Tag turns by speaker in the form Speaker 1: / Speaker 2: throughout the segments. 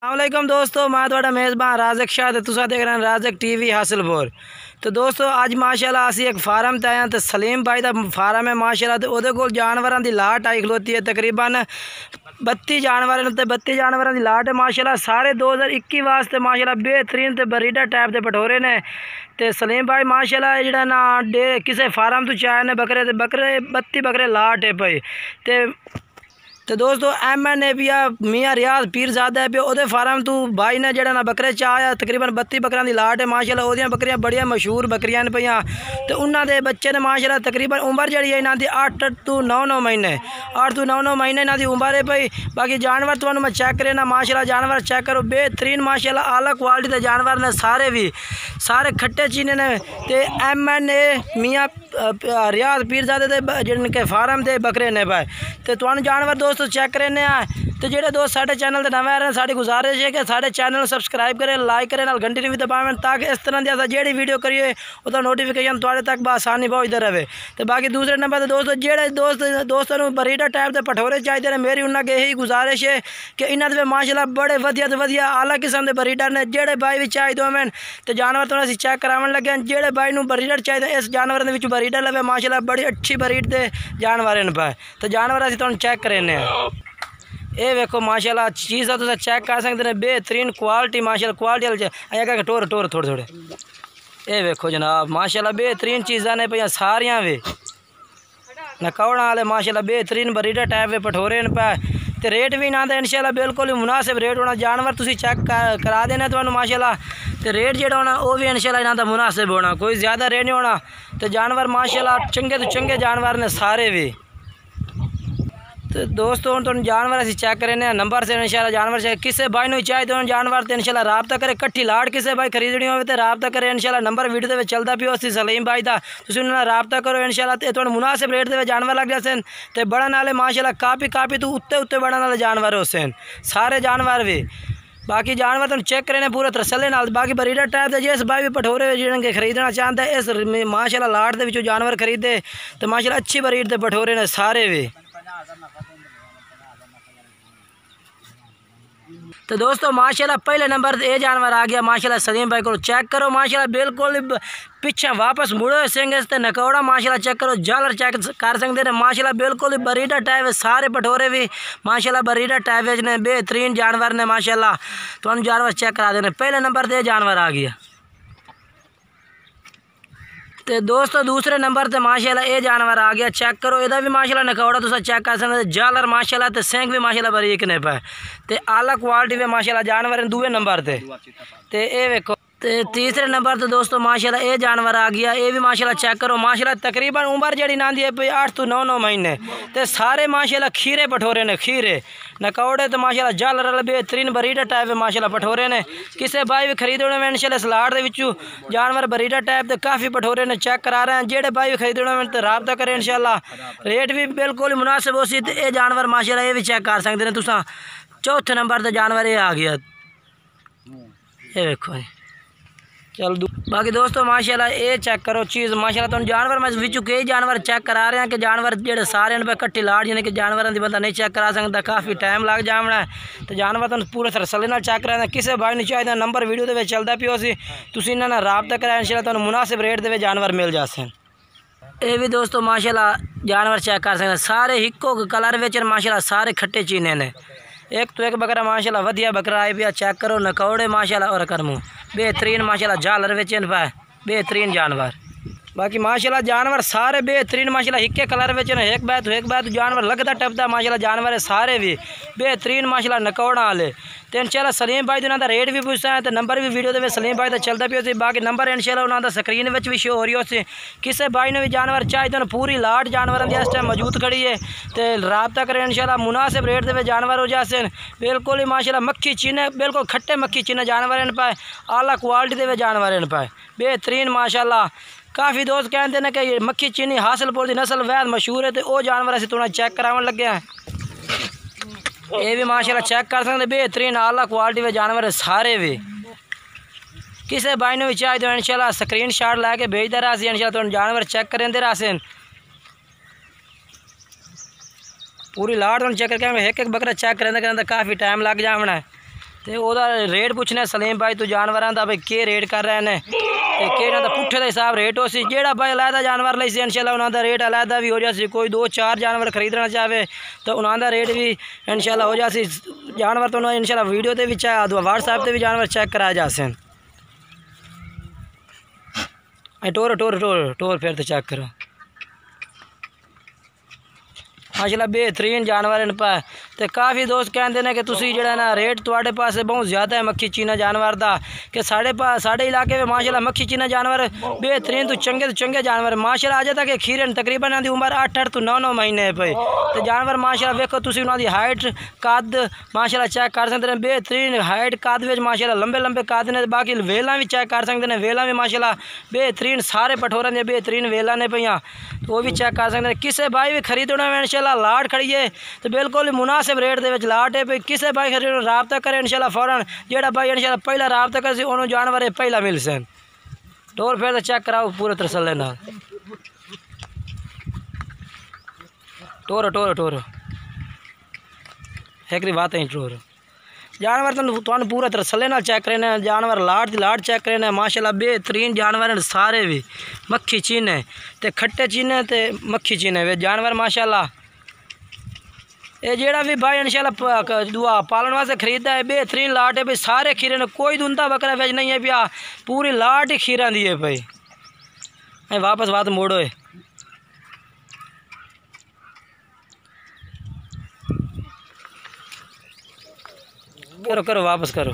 Speaker 1: अस्सलामुअलैकुम दोस्तों, मैं थोड़ा मेज़बान राज़क शाह ते तुसा देख रहे हैं राज़क टीवी हासिलपुर। तो दोस्तों अज माशाल्लाह असी एक फार्म ते आए तो सलीम भाई का फार्म है माशाल्लाह। तो उहदे कोल जानवरों की लाट आई खलोती है, तकरीबन 32 जानवर ते 32 जानवरों की लाट है माशाल्लाह। सारे 2021 वास्ते माशाल्लाह बेहतरीन ते बरीडा टाइप के पठोरे ने। तो सलीम भाई माशाल्लाह जिहड़ा ना किसी फार्म तो चाहे ने बकरे 32 बकरे लाट है पई। तो दोस्तों MN पिया मियाँ रियाज पीरज़ादा है पे उहदे फार्म तू भाई ने जड़ा ना बकरे चाया तकरीबन 32 बकरियां दी लाट है माशाल्लाह। ओदियां बकरियां बड़िया मशहूर बकरियां पईयां। तो उन्हां दे बच्चे ने माशाल्लाह तकरीबन उम्र जड़ी है इन्हां दी 8 तो 9 महीने 8 तो 9 महीने इन्हां दी उम्र है पई। बाकी जानवर तुहानू मैं चेक करे ना माशाल्लाह जानवर चेक करो बेहतरीन माशाल्लाह आला क्वालिटी दे जानवर ने सारे खट्टे चीने ने। ते MN मियाँ रियाज पीरज़ादे दे जिनके फार्म दे बकरे ने पाए। तो तुहानू जानवर दोस्तों चेक करने तो जेडे दोस्त साढ़े चैनल के नवे आ रहे हैं साड़ी गुजारिश है कि साढ़े चैनल सब्सक्राइब करें, लाइक करें, नाल घंटी भी दबावें ताकि इस तरह की अस जेड़ी वीडियो करिए उसका नोटिफिकेशन थोड़े तक बसानी पहुँचते रहे। तो बाकी दूसरे नंबर पर दोस्तों जेडे दोस्तों को बरीडा टाइप के पठोरे चाहिए ने मेरी उन्होंने यही गुजारिश है कि इन्होंने माशाल्लाह बड़े वधिया आला किस्म के बरीडर ने। जेडे भाई भी चाहिए होवें तो जानवर तो असीं चेक करावन लगे जेडे भाई नूं बरीडर चाहिए इस जानवर के बरीडर लवे माशाल्लाह बड़ी अच्छी बरीड के जानवर इन पाए। तो जानवर असीं तुहानूं चेक करेने ये वेखो माशाल्लाह चीज़ तुम चेक कर सकते हैं बेहतरीन क्वालिटी माशाल्लाह क्वालिटी अगर टोर थोड़े ये वेखो जनाब माशाल्लाह बेहतरीन चीज़ा ने पे सारियां वे नकौड़ा वाले माशाल्लाह बेहतरीन बरीडा टाइप के पठोरे न पाए। तो रेट भी इन्हों का इंशाल्लाह बिल्कुल ही मुनासिब रेट होना। जानवर तुम चेक करा देना तो माशाल्लाह। तो रेट जो होना वो भी इंशाल्लाह इन्हों का मुनासिब होना, कोई ज़्यादा रेट नहीं होना। तो जानवर माशाल्लाह चंगे तो चंगे जानवर ने सारे भी। तो दोस्तों तुम जानवर असीं चेक करें नंबर से इंशाल्लाह जानवर चाहिए किसी भाई ने चाहिए तो जानवर तो इंशाल्लाह राबता करे कट्ठी लाट किसी भाई खरीदनी हो तो राबता करे इंशाल्लाह। नंबर वीडियो के चलता पियो असीं सलीम भाई का तुसीं उन्हां नाल राबता करो इंशाल्लाह। तो तुहानूं मुनासिब रेट के जानवर लग जाते तो बढ़न वाले माशाल्लाह काफ़ी तो उत्ते बढ़न वाले जानवर होते सारे जानवर भी। बाकी जानवर तुम चेक करें पूरे तसल्ले नाल। बाकी बरीडा टाइप के जिस भाई भी पठोरे जिन्हें खरीदना चाहता है इस माशाल्लाह लाट के जानवर खरीदे तो माशाल्लाह अच्छी बरीड के पठोरे ने सारे भी। तो दोस्तों माशाल्लाह पहले नंबर ये जानवर आ गया माशाल्लाह सलीम भाई को चेक करो माशाल्लाह बिल्कुल पीछे वापस मुड़े सिंह ते नकौड़ा माशाल्लाह चेक करो जालर चेक कर सकते हैं माशाल्लाह बिल्कुल बरीडा टाइप सारे पठोरे भी माशाल्लाह बरीडा टाइप ने बेहतरीन जानवर ने माशाल्लाह। तो जानवर चेक करा देने पहले नंबर पर जानवर आ गया। तो दोस्तों दूसरे नंबर पर माशाल्लाह ये जानवर आ गया चेक करो ਇਹਦਾ भी माशाल्लाह नकौड़ा तुम चेक कर सकते जालर माशाल्लाह तो सिंह भी माशाल्लाह बरीक ने पाए। तो आला क्वालिटी में माशाल्लाह जानवर दूसरे नंबर पर। तो ये वेखो तो तीसरे नंबर तो दोस्तों माशाल्लाह ये जानवर आ गया ये भी माशाल्लाह चेक करो माशाल्लाह तकरीबन उम्र जड़ी ना दी है 8 तो 9 महीने। तो सारे माशाल्लाह खीरे पठोरे ने खीरे नकौड़े तो माशाल्लाह जालर वाले बेहतरीन बरीडा टाइप माशाल्लाह पठोरे ने। किसी भाई भी खरीदने में इंशाल्लाह सलाड के जानवर बरीडा टाइप के काफ़ी पठोरे ने चेक करा रहे हैं जेडे भाई भी खरीदने में तो राबता करें इंशाल्लाह। रेट भी बिल्कुल ही मुनासिब हो सी। तो ये जानवर माशाल्लाह ये भी चेक कर सकते हैं तुसा। चौथे नंबर पर जानवर ये आ गया ये देखो चल बाकी दोस्तों माशाल्लाह ये चेक करो चीज़ माशाल्लाह तुम जानवर मैं विचू कई जानवर चेक करा रहे हैं कि जानवर जेडे सारे पे कट्ठी लाट जिन्हें कि जानवरों की बंदा नहीं चेक करा सकता काफ़ी टाइम लग जाना है। तो जानवर तुम पूरे तसल्ली नाल चेक करा किसी भाई नहीं चाहिए नंबर वीडियो के चलता पियो सी तुसीं इन्हां नाल राबता कराया इंशाल्लाह तुहानूं मुनासिब रेट के जानवर मिल जाते। ये भी दोस्तों माशाल्लाह जानवर चेक कर सकते सारे हिक्को कलर में माशाल्लाह सारे खट्टे चीने ने। एक तो एक बकरा माशाल्लाह वधिया बकरा आए पिया चेक करो नकौड़े माशाल्लाह और करमू बेहतरीन माशाल्लाह जालर वेचन पाए बेहतरीन जानवर। बाकी माशाल्लाह जानवर सारे बेहतरीन माशाल्लाह हिक्के कलर वेचन एक बैत जानवर लगता टपता माशाल्लाह जानवर सारे भी बेहतरीन माशाल्लाह नकौड़ा वाले। तो इंशाल्लाह सलीम भाई उन्होंने रेट भी पूछता है तो नंबर भी वीडियो के सलीम भाई का चलता भी हो। बाकी नंबर इंशाल्लाह उन्होंने स्क्रीन में भी शो हो रही हो किसी भाई ने भी जानवर चाहिए तो पूरी लाट जानवर की इस टाइम मौजूद खड़ी है। तो राबता करें इंशाल्लाह मुनासिब रेट के जानवर हो जाते बिल्कुल ही माशाल्लाह मक्खी चीने बिल्कुल खट्टे मक्खी चीने जानवर इन पाए आला क्वालिटी के जानवर इन पाए बेहतरीन माशाल्लाह। काफ़ी दोस्त कहते हैं कि मक्खी चीनी हासिलपुर की नस्ल वैद मशहूर है तो वो जानवर असीं थोड़ा चेक करावन लगे हैं। ये भी माशाल्लाह चेक कर सकते बेहतरीन आला क्वालिटी के जानवर सारे भी। किसी भाई ने भी चाहिए तो इंशाल्लाह स्क्रीन शॉट लैके भेजते रहा इंशाल्लाह तुम जानवर चेक करेंदे रहा पूरी लाट तुम चेक करके एक बकरा चेक करेंदे काफ़ी टाइम लग जाना है। तो ओदा रेट पुछने सलीम भाई तो जानवरों का भाई के रेट कर रहे हैं तो कि पुट्ठे का हिसाब रेट हो सी जेड़ा भाई अलहदा जानवर ली इंशाल्लाह उन्होंने रेट अलहदा भी हो जासी। कोई 2-4 जानवर खरीदना चाहे तो उन्होंने रेट भी इंशाल्लाह हो जासी। जानवर तो इंशाल्लाह वीडियो ते भी व्हाट्सएप ते भी जानवर चेक कराए जासे। टोर टोर टोर टोर फिर तो चेक करो माशाल्लाह बेहतरीन जानवर पा। तो काफ़ी दोस्त कहते हैं कि तुसी जड़ा ना रेट तुहाडे पास बहुत ज़्यादा है मक्खी चीना जानवर का कि साढ़े इलाके में माशाल्लाह मक्खी चीना जानवर बेहतरीन तो चंगे जानवर माशाल्लाह अजे तक खीरे तकरीबन इन्हां दी उम्र 8 तो 9 महीने पे। तो जानवर माशाल्लाह वेखो तुसी उन्हां दी हाइट कद माशाल्लाह चेक कर सकते हैं। बेहतरीन हाइट कद विच माशाल्लाह लंबे कद ने। बाकी वेलां भी चेक कर सकते हैं। वेलां भी माशाल्लाह बेहतरीन सारे पठोरां दी बेहतरीन वेलां ने पईयां तो वो भी चेक कर सकते हैं। किसी भाई भी खरीदना में इंशाल्लाह लाट खड़ी है तो बिल्कुल मुनासिब रेट दे विच लाट है। किसी भाई खरीदना राबता करे इंशाल्लाह फौरन जेड़ा भाई इंशाल्लाह पहला राबता कर सी उन्होंने जानवर पहला मिल सन। टोर फिर तो चेक कराओ पूरे तसल्ले नाल। टोर टोर टोर एक बात है टोर जानवर तो पूरा तसल्ले नाल चेक करने जानवर लाट दी लाट चेक करने माशाल्लाह बेहतरीन जानवर सारे भी मक्खी चीने ते खट्टे चीने ते मक्खी चीने वे जानवर माशाल्लाह। ये जेड़ा भी भाई इंशाल्लाह दुआ पालन वास्ते खरीदा है बेहतरीन लाट है भाई। सारे खीरे ने कोई दुंदा बकरा वेच नहीं है पिया पूरी लाट ही खीरा दी है भाई। वापस बात मोड़ो है करो करो वापस करो।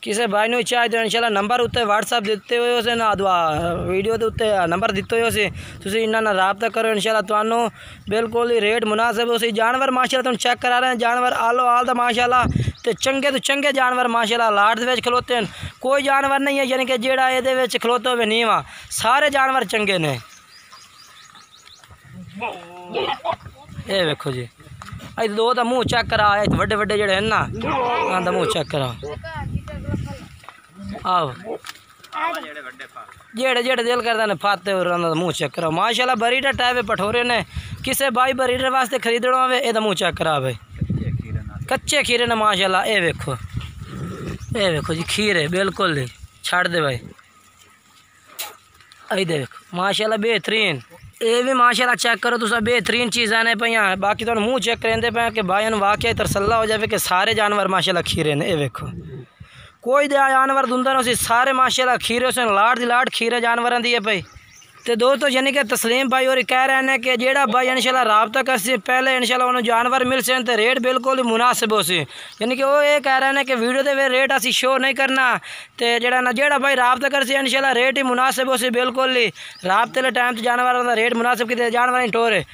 Speaker 1: किसी भाई ने चाहे तो इंशाल्लाह नंबर उत्ते व्हाट्सएप दिते हुए उसे ना दुआ वीडियो के उत्ते नंबर दिते हुए उसे तुसी इन्हां नाल राबता करो इंशाल्लाह तुहानू बिल्कुल ही रेट मुनासिब उसी। जानवर माशाल्लाह तुम चेक करा रहे हैं जानवर आलो आल दा माशाल्लाह तो चंगे जानवर माशाल्लाह लाट दे विच खलोते हैं। कोई जानवर नहीं है यानी कि जेड़ा इहदे विच खलोते हुए नहीं वा सारे जानवर चंगे ने। ये देखो जी अज दो का मुँह चेक करा वड्डे वड्डे जेड़े हैं ना उन्होंने मुँह चेक करा आओ जेड़े जेड़े दिल करते हैं फाते उन्होंने मुँह चेक करा माशाल्लाह बरी डटा है पठोरे ने। किसी भाई बरीडर वास्ते खरीदना हो ये मुँह चेक करा भाई कच्चे खीरे ने माशाल्लाह। ये देखो जी खीरे बिल्कुल ही छड़ दे भाई। अभी देखो माशाल्लाह बेहतरीन ये भी माशाल्लाह चेक करो तुसा बेहतरीन चीज़ां ने पईयां। बाकी तो मुँह चेक करेंदे पे कि भाई वाकई तसल्ला हो जाए कि सारे जानवर माशाल्लाह खीरे ने। ये देखो कोई जानवर दुंदा नहीं सारे माशाल्लाह खीरे से लाट दी लाट खीरे जानवरों दी है भाई। तो दोस्तों यानी कि तस्लीम भाई और कह रहे हैं कि जेड़ा भाई इंशाल्लाह राबता कर सी पहले इंशाल्लाह उन्होंने जानवर मिल से तो रेट बिल्कुल ही मुनासिब हो सी। यानी कि वो ये कह रहे हैं कि वीडियो के रेट असी शो नहीं करना तो जेड़ा ना जेड़ा भाई राबता कर सी इंशाल्लाह रेट ही मुनासिब हो सी बिल्कुल ही। राबते के टाइम तो जानवर का रेट मुनासिब कितने जानवर ही टोरे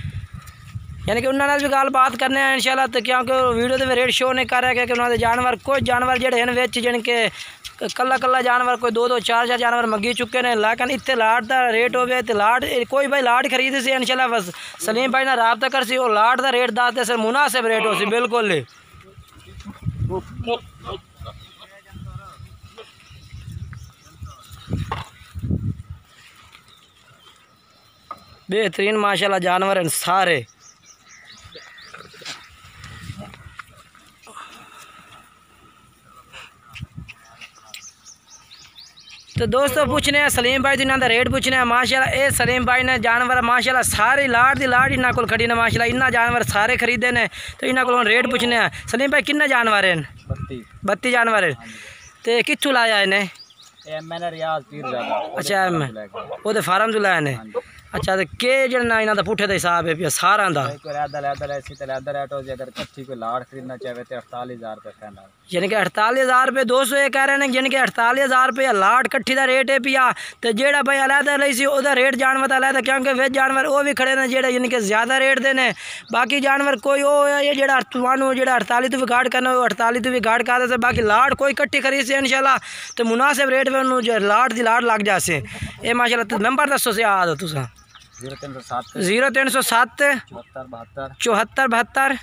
Speaker 1: यानी कि उन्होंने भी गल बात करने हैं इंशाल्लाह तो क्योंकि वीडियो के रेट शो नहीं कर रहे क्योंकि उन्होंने जानवर कोई जानवर जेडे हैं विच यानी कि कला जानवर कोई 2-4 जानवर मंगी चुके हैं। लेकिन इतने लाट का रेट हो गया तो लाट कोई भाई लाट खरीद सी इंशाल्लाह बस सलीम भाई ने राबता कर सी और लाट का रेट दसते सर मुनासिब रेट हो सी बिल्कुल ही। बेहतरीन माशाल्लाह जानवर हैं सारे। तो दोस्तों पूछने हैं सलीम भाई इन्हों का रेट पूछने हैं माशाल्लाह। ये सलीम भाई ने जानवर माशाल्लाह सारी लाट दी लाट इन्हों को खड़ी ने माशाल्लाह इन्ना जानवर सारे खरीदे ने। तो इन्हों को रेट पूछने हैं सलीम भाई किन्ने जानवर हैं 32 जानवर हैं तो कित्थों लाया इन्हें अच्छा वो फार्म तो लाए ने अच्छा तो के जना इन्हों का पुट्ठे का हिसाब है सारा यानी कि 48,000 रुपये 200 ये कह रहे हैं यानी कि 48,000 रुपये लाट कट्ठी का रेट है पिया। तो जेड़ा भाई अलहदा ली सी ओदा रेट जानवर अलहदा क्योंकि वे जानवर वो भी खड़े ने जेड़े यानी कि ज़्यादा रेट देने। बाकी जानवर कोई वो है जेड़ा तुहानू जेड़ा 48 तो भी घाट करना 48 तो भी घाट कर दे। बाकी लाट कोई कट्ठी खरीद से इंशाल्लाह तो मुनासिब रेट में उन्होंने लाट दी लाट लग जासे। ये माशाल्लाह नंबर दसो से आ दो तुसा 0307 74 72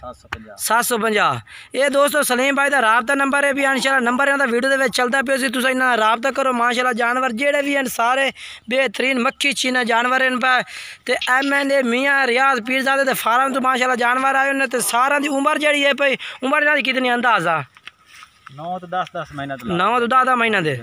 Speaker 1: 750। ये दोस्तों सलीम भाई का राबता नंबर है भी इंशाल्लाह नंबर इन्होंने वीडियो के चलता पे सी तुम इन्होंने राबता करो। माशाल्लाह जानवर जेडे भी हैं सारे बेहतरीन मक्खी चीना जानवर इन पे तो MNA मियाँ रियाज पीरजादे फार्म तो माशाल्लाह जानवर आए उन्हें तो सारा की उम्र जी है भाई उम्र इन्होंने कितनी अंदाजा
Speaker 2: 9 तो 10 महीना
Speaker 1: 9 तो 10 महीना दे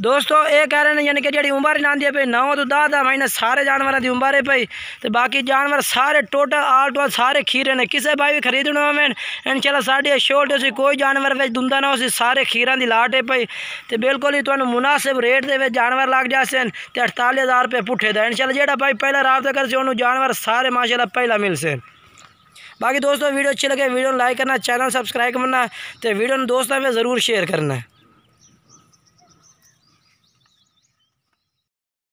Speaker 1: दोस्तों ये कह रहे हैं यानी कि जी उम्र इन्होंने भाई 9 तो 10 महीने सारे जानवरों की उम्र है भाई तो बाकी जानवर सारे टोटल आल टोटल सारे खीरे ने किसी भाई भी खरीदना में इंशाल्लाह साढ़े छोटे से कोई जानवर में दुंदा ना हो सारे खीर की लाट है भाई तो बिल्कुल ही तुम्हें मुनासिब रेट के जानवर लग जाते तो 48,000 रुपये पुठे दा इंशाल्लाह जो भाई पहले राबता कर जानवर सारे माशाल्लाह पहला मिल से। बाकी दोस्तों वीडियो अच्छी लगे वीडियो लाइक करना चैनल सब्सक्राइब करना तो वीडियो दोस्तों में ज़रूर शेयर करना है।